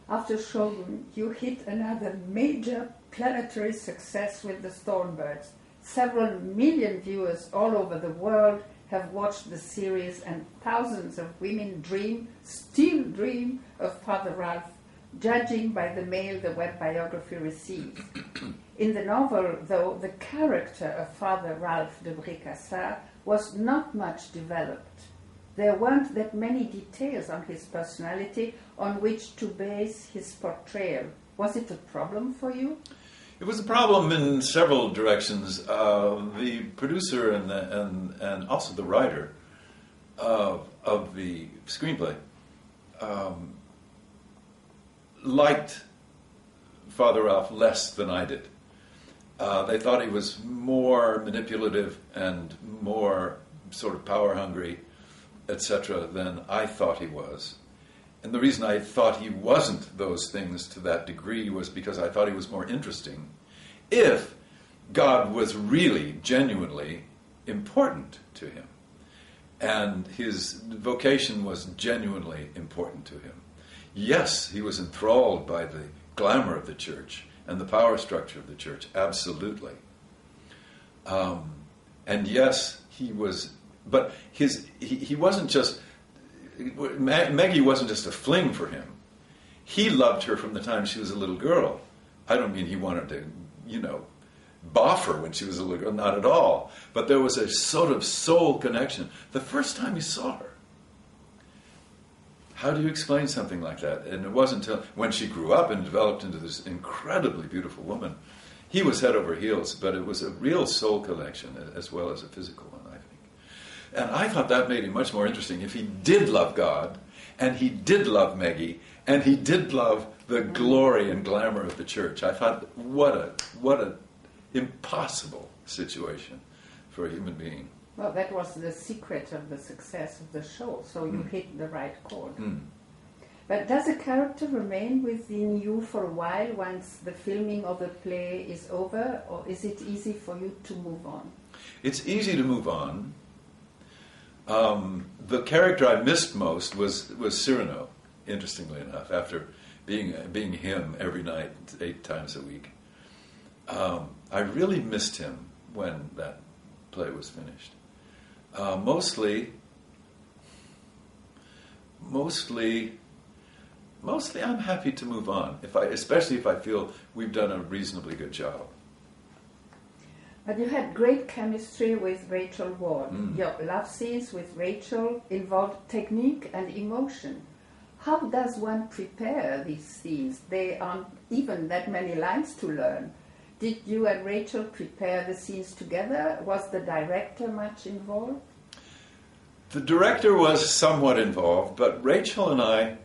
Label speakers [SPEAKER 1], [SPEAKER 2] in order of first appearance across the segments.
[SPEAKER 1] After Shogun, you hit another major planetary success with The Stormbirds. Several million viewers all over the world have watched the series, and thousands of women still dream of Father Ralph, judging by the mail the Webbiography receives. In the novel, though, the character of Father Ralph de Bricassart was not much developed. There weren't that many details on his personality on which to base his portrayal. Was it a problem for you?
[SPEAKER 2] It was a problem in several directions. The producer and also the writer of the screenplay liked Father Ralph less than I did. They thought he was more manipulative and more sort of power hungry, etc., than I thought he was. And the reason I thought he wasn't those things to that degree was because I thought he was more interesting if God was really, genuinely important to him. And his vocation was genuinely important to him. Yes, he was enthralled by the glamour of the church and the power structure of the church, absolutely. And yes, he was, but he wasn't just, Maggie wasn't just a fling for him. He loved her from the time she was a little girl. I don't mean he wanted to, boff her when she was a little girl, not at all. But there was a sort of soul connection. The first time he saw her. How do you explain something like that? And it wasn't until when she grew up and developed into this incredibly beautiful woman. He was head over heels, but it was a real soul connection as well as a physical one, I think. And I thought that made him much more interesting. If he did love God, and he did love Maggie, and he did love the glory and glamour of the church, I thought, what a impossible situation for a human being.
[SPEAKER 1] Well, that was the secret of the success of the show, so you hit the right chord. But does a character remain within you for a while once the filming of the play is over, or is it easy for you to move on?
[SPEAKER 2] It's easy to move on. The character I missed most was Cyrano, interestingly enough, after being him every night, 8 times a week. I really missed him when that play was finished. Mostly, I'm happy to move on, especially if I feel we've done a reasonably good job.
[SPEAKER 1] But you had great chemistry with Rachel Ward. Your love scenes with Rachel involved technique and emotion. How does one prepare these scenes? There aren't even that many lines to learn. Did you and Rachel prepare the scenes together? Was the director much involved?
[SPEAKER 2] The director was somewhat involved, but Rachel and I,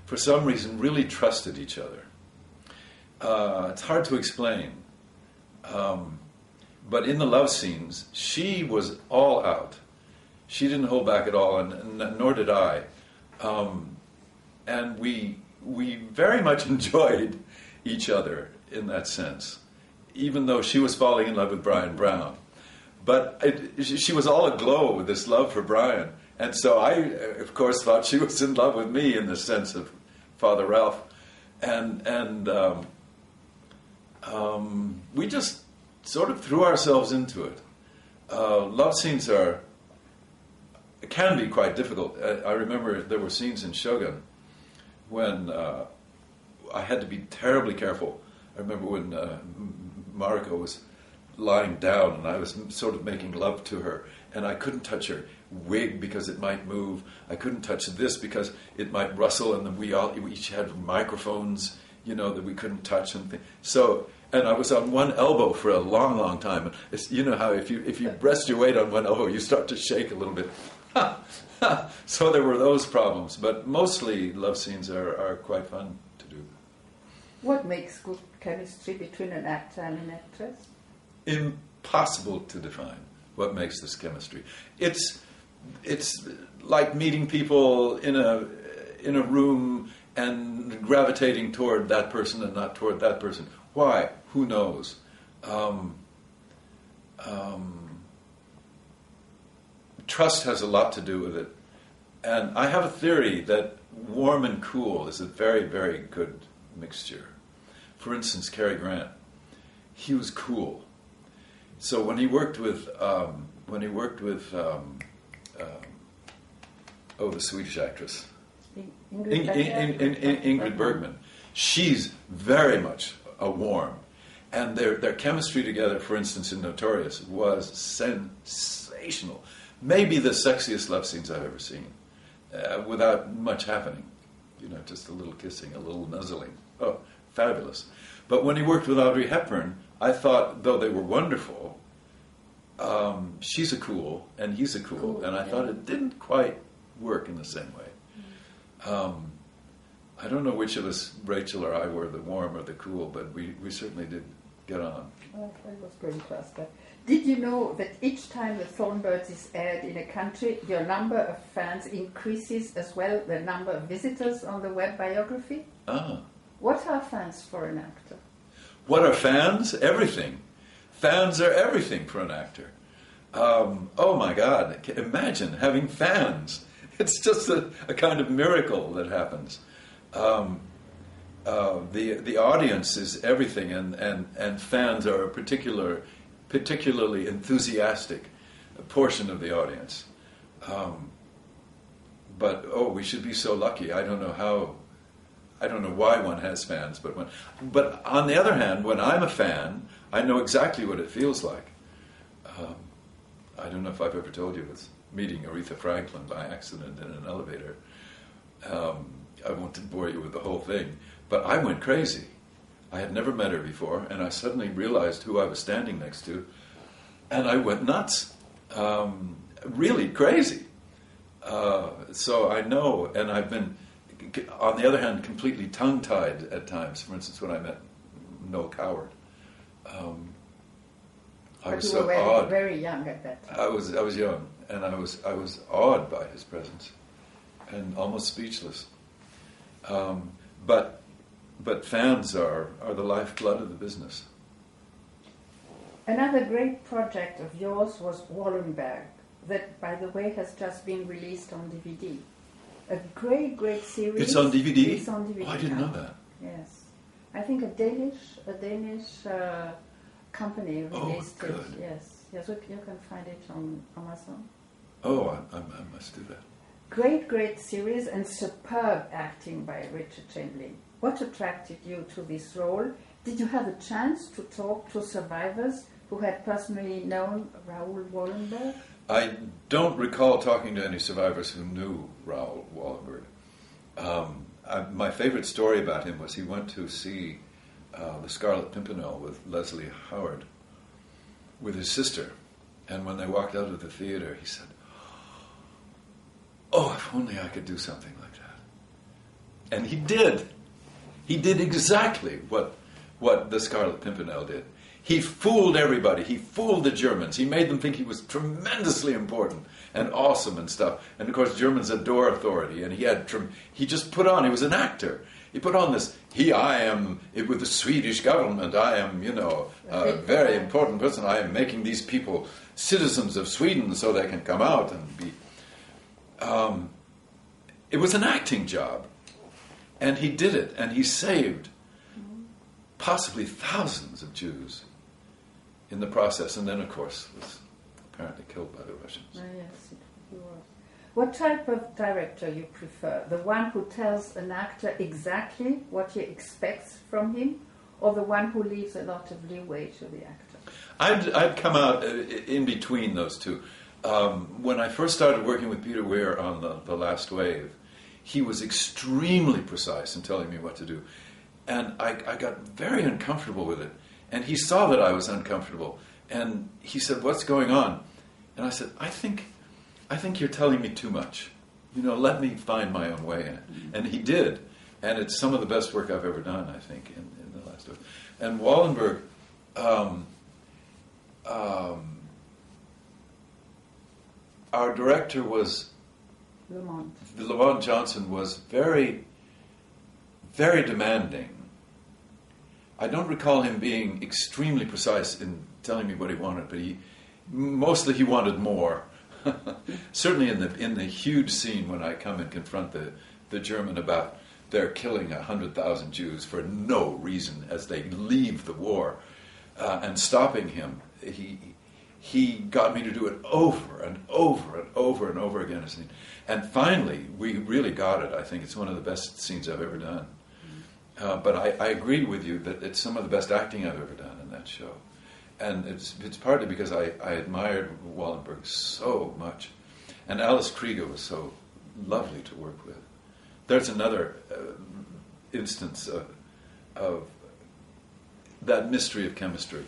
[SPEAKER 2] for some reason, really trusted each other. It's hard to explain. But in the love scenes, she was all out. She didn't hold back at all, and nor did I. And we very much enjoyed each other in that sense, even though she was falling in love with Brian Brown. But she was all aglow with this love for Brian. And so I, of course, thought she was in love with me in the sense of Father Ralph. And we just sort of threw ourselves into it. Love scenes can be quite difficult. I remember there were scenes in Shogun when I had to be terribly careful. I remember when Mariko was lying down and I was sort of making love to her, and I couldn't touch her wig because it might move. I couldn't touch this because it might rustle, and then we each had microphones, that we couldn't touch and and I was on one elbow for a long, long time. And it's, how if you rest your weight on one elbow, you start to shake a little bit. So there were those problems, but mostly love scenes are quite fun to do.
[SPEAKER 1] What makes good chemistry between an actor and an actress?
[SPEAKER 2] Impossible to define what makes this chemistry. It's like meeting people in a room and gravitating toward that person and not toward that person. Why? Who knows? Trust has a lot to do with it. And I have a theory that warm and cool is a very, very good mixture. For instance, Cary Grant, he was cool. So when he worked with the Swedish actress, Ingrid Bergman, she's very much a warm. And their chemistry together, for instance, in Notorious, was sensational. Maybe the sexiest love scenes I've ever seen, without much happening. You know, just a little kissing, a little nuzzling. Oh, fabulous. But when he worked with Audrey Hepburn, I thought, though they were wonderful, she's a cool and he's a cool. And I thought it didn't quite work in the same way. I don't know which of us, Rachel or I, were the warm or the cool, but we certainly did get on.
[SPEAKER 1] Oh, I was very impressed. Did you know that each time the Thornbirds is aired in a country, your number of fans increases as well, the number of visitors on the Webbiography?
[SPEAKER 2] Ah.
[SPEAKER 1] What are fans for an actor?
[SPEAKER 2] What are fans? Everything. Fans are everything for an actor. Oh my God, imagine having fans. It's just a kind of miracle that happens. The audience is everything, and fans are a particularly enthusiastic portion of the audience. But we should be so lucky. I don't know why one has fans, but on the other hand, when I'm a fan, I know exactly what it feels like. I don't know if I've ever told you, I was meeting Aretha Franklin by accident in an elevator. I won't bore you with the whole thing, but I went crazy. I had never met her before, and I suddenly realized who I was standing next to, and I went nuts. Really crazy. So I know, and I've been, on the other hand, completely tongue-tied at times. For instance, when I met Noel Coward. I was so awed.
[SPEAKER 1] Very young at that time.
[SPEAKER 2] I was young, and I was awed by his presence, and almost speechless. But fans are the lifeblood of the business.
[SPEAKER 1] Another great project of yours was Wallenberg, that, by the way, has just been released on DVD. A great series.
[SPEAKER 2] It's on DVD?
[SPEAKER 1] It's on DVD.
[SPEAKER 2] Oh, I didn't know that.
[SPEAKER 1] Yes. I think a Danish company released it.
[SPEAKER 2] Good.
[SPEAKER 1] Yes, you can find it on Amazon.
[SPEAKER 2] Oh, I must do that.
[SPEAKER 1] Great series and superb acting by Richard Chamberlain. What attracted you to this role? Did you have a chance to talk to survivors who had personally known Raoul Wallenberg?
[SPEAKER 2] I don't recall talking to any survivors who knew Raoul Wallenberg. My favorite story about him was he went to see The Scarlet Pimpernel with Leslie Howard with his sister. And when they walked out of the theater, he said, "Oh, if only I could do something like that." And he did. He did exactly what The Scarlet Pimpernel did. He fooled everybody. He fooled the Germans. He made them think he was tremendously important and awesome and stuff. And of course, Germans adore authority. And he just put on, he was an actor. He put on this, I am, with the Swedish government, I am, a very important person. I am making these people citizens of Sweden so they can come out and be... it was an acting job. And he did it. And he saved possibly thousands of Jews in the process. And then, of course, was apparently killed by the Russians.
[SPEAKER 1] Oh, yes, he was. What type of director you prefer? The one who tells an actor exactly what he expects from him, or the one who leaves a lot of leeway to the actor?
[SPEAKER 2] I'd come out in between those two. When I first started working with Peter Weir on the Last Wave, he was extremely precise in telling me what to do. And I got very uncomfortable with it. And he saw that I was uncomfortable. And he said, "What's going on?" And I said, I think you're telling me too much. Let me find my own way in it. And he did. And it's some of the best work I've ever done, I think, in the Last Wave. And Wallenberg... our director was... Lamont Johnson was very, very demanding. I don't recall him being extremely precise in telling me what he wanted, but he wanted more. Certainly in the huge scene when I come and confront the German about their killing 100,000 Jews for no reason as they leave the war, and stopping him, he got me to do it over and over and over and over again. And finally, we really got it. I think it's one of the best scenes I've ever done. But I agree with you that it's some of the best acting I've ever done in that show. And it's partly because I admired Wallenberg so much. And Alice Krieger was so lovely to work with. There's another instance of that mystery of chemistry.